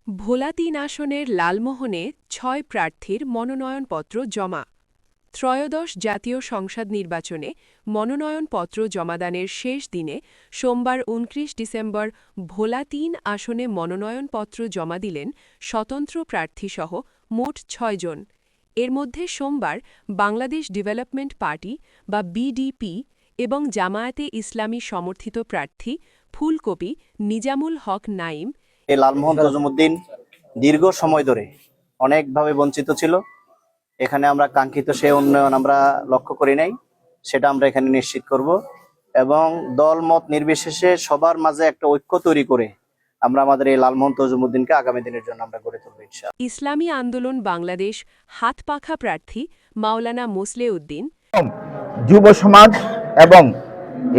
ভোলা ৩ আসনের লালমোহনে ৬ প্রার্থীর মনোনয়নপত্র জমা। ত্রয়োদশ জাতীয় সংসদ নির্বাচনে মনোনয়নপত্র জমাদানের শেষ দিনে সোমবার ২৯ ডিসেম্বর ভোলা ৩ আসনে মনোনয়নপত্র জমা দিলেন স্বতন্ত্র প্রার্থীসহ মোট ৬ জন। এর মধ্যে সোমবার বাংলাদেশ ডেভেলপমেন্ট পার্টি বা বিডিপি এবং জামায়াতে ইসলামী সমর্থিত প্রার্থী ফুলকপি নিজামুল হক নাঈম এই লালমোহন তজুমুদ্দিন দীর্ঘ সময় ধরে অনেকভাবে বঞ্চিত ছিল। এখানে আমরা কাঙ্ক্ষিত সেই উন্নয়ন আমরা লক্ষ্য করি নাই, সেটা আমরা এখানে নিশ্চিত করব এবং দল মত নির্বিশেষে সবার মাঝে একটা ঐক্য তৈরি করে আমরা আমাদের এই লালমোহন তজুমুদ্দিনকে আগামী দিনের জন্য আমরা গড়ে তুলব ইনশাআল্লাহ। ইসলামী আন্দোলন বাংলাদেশ হাতপাখা প্রার্থী মাওলানা মোসলেউদ্দিন যুব সমাজ এবং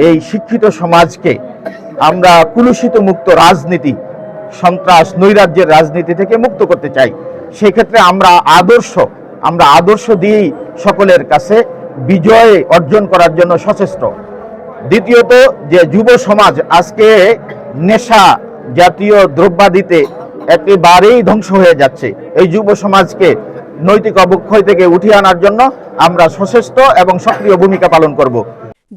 এই শিক্ষিত সমাজকে আমরা কুলুষিত মুক্ত রাজনীতি, সন্ত্রাস, নৈরাজ্যের রাজনীতি থেকে মুক্ত করতে চাই। সেক্ষেত্রে আমরা আদর্শ দিয়েই সকলের কাছে বিজয় অর্জন করার জন্য সচেষ্ট। দ্বিতীয়ত, যে যুব সমাজ আজকে নেশা জাতীয় দ্রব্যাদিতে একেবারেই ধ্বংস হয়ে যাচ্ছে, এই যুব সমাজকে নৈতিক অবক্ষয় থেকে উঠিয়ে আনার জন্য আমরা সচেষ্ট এবং সক্রিয় ভূমিকা পালন করব।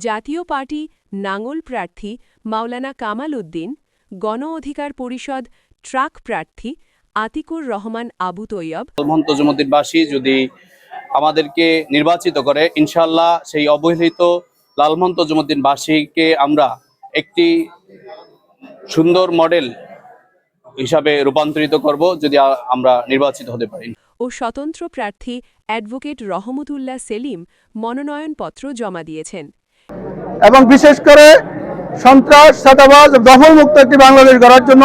জাতীয় পার্টি নাঙ্গল প্রার্থী মাওলানা কামাল উদ্দিন, গণ অধিকার পরিষদ ট্রাক প্রার্থী আতিকুর রহমান আবু তৈয়ব। লালমোহন তজুমুদ্দিনবাসী যদি আমাদেরকে নির্বাচিত করে, ইনশাআল্লাহ সেই অবহেলিত লালমোহন তজুমুদ্দিনবাসীকে আমরা একটি সুন্দর মডেল হিসাবে রূপান্তরিত করব যদি আমরা নির্বাচিত হতে পারি। ও স্বতন্ত্র প্রার্থী অ্যাডভোকেট রহমতুল্লাহ সেলিম মনোনয়নপত্র জমা দিয়েছেন। এবং বিশেষ করে সন্ত্রাস, চাঁদাবাজ, দখলমুক্ত একটি বাংলাদেশ গড়ার জন্য,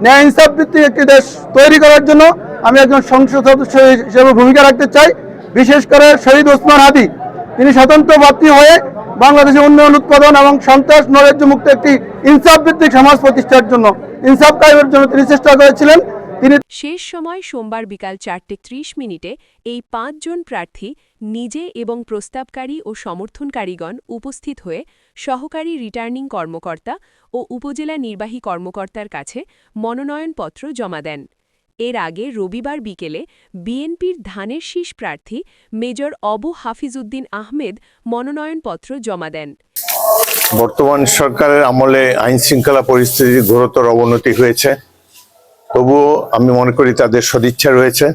ন্যায় ইনসাফ ভিত্তিক একটি দেশ তৈরি করার জন্য আমি একজন সংসদ সদস্য হিসেবে ভূমিকা রাখতে চাই। বিশেষ করে শহীদ ওসমান হাদি, তিনি স্বতন্ত্র প্রার্থী হয়ে বাংলাদেশের উন্নয়ন, উৎপাদন এবং সন্ত্রাস নৈরাজ্য মুক্ত একটি ইনসাফ ভিত্তিক সমাজ প্রতিষ্ঠার জন্য, ইনসাফ কায়েমের জন্য তিনি চেষ্টা করেছিলেন। শেষ সময় সোমবার বিকাল ৪:৩০ এই ৫ জন প্রার্থী নিজে এবং প্রস্তাবকারী ও সমর্থনকারীগণ উপস্থিত হয়ে সহকারী রিটার্নিং কর্মকর্তা ও উপজেলা নির্বাহী কর্মকর্তার কাছে মনোনয়নপত্র জমা দেন। এর আগে রবিবার বিকেলে বিএনপির ধানের শীষ প্রার্থী মেজর অবু হাফিজউদ্দিন আহমেদ মনোনয়নপত্র জমা দেন। বর্তমান সরকারের আমলে আইন শৃঙ্খলা পরিস্থিতির ঘোরতর অবনতি হয়েছে, তবুও আমি মনে করি তাদের সদিচ্ছা রয়েছে।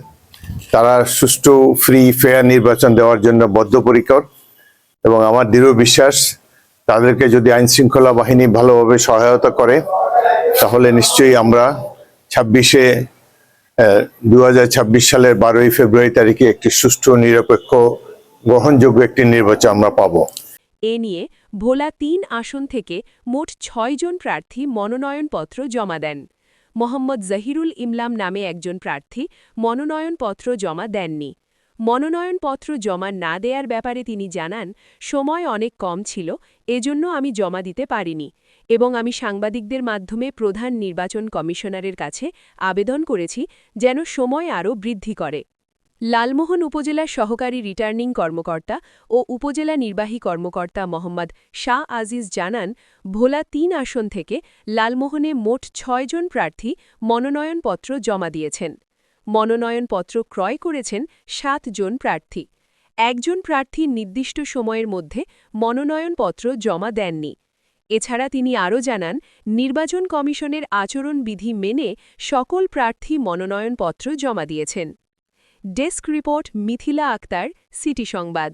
তারা সুষ্ঠু, ফ্রি, ফেয়ার নির্বাচন দেওয়ার জন্য বদ্ধপরিকর এবং আমার দৃঢ় বিশ্বাস তাদেরকে যদি আইন শৃঙ্খলা বাহিনী ভালোভাবে সহায়তা করে তাহলে নিশ্চয়ই আমরা 2026 সালের 12 ফেব্রুয়ারি তারিখে একটি সুষ্ঠু, নিরপেক্ষ, গ্রহণযোগ্য একটি নির্বাচন আমরা পাব। এ নিয়ে ভোলা ৩ আসন থেকে মোট ৬ জন প্রার্থী মনোনয়নপত্র জমা দেন। মোহাম্মদ জহিরুল ইমলাম নামে একজন প্রার্থী মনোনয়নপত্র জমা দেননি। মনোনয়নপত্র জমা না দেওয়ার ব্যাপারে তিনি জানান, সময় অনেক কম ছিল, এজন্য আমি জমা দিতে পারিনি এবং আমি সাংবাদিকদের মাধ্যমে প্রধান নির্বাচন কমিশনারের কাছে আবেদন করেছি যেন সময় আরও বৃদ্ধি করে। লালমোহন উপজেলার সহকারী রিটার্নিং কর্মকর্তা ও উপজেলা নির্বাহী কর্মকর্তা মোহাম্মদ শাহ আজিজ জানান, ভোলা ৩ আসন থেকে লালমোহনে মোট ৬ জন প্রার্থী মনোনয়নপত্র জমা দিয়েছেন। মনোনয়নপত্র ক্রয় করেছেন ৭ জন প্রার্থী। একজন প্রার্থী নির্দিষ্ট সময়ের মধ্যে মনোনয়নপত্র জমা দেননি। এছাড়া তিনি আরও জানান, নির্বাচন কমিশনের আচরণবিধি মেনে সকল প্রার্থী মনোনয়নপত্র জমা দিয়েছেন। Desk report Mithila Akter, city সংবাদ।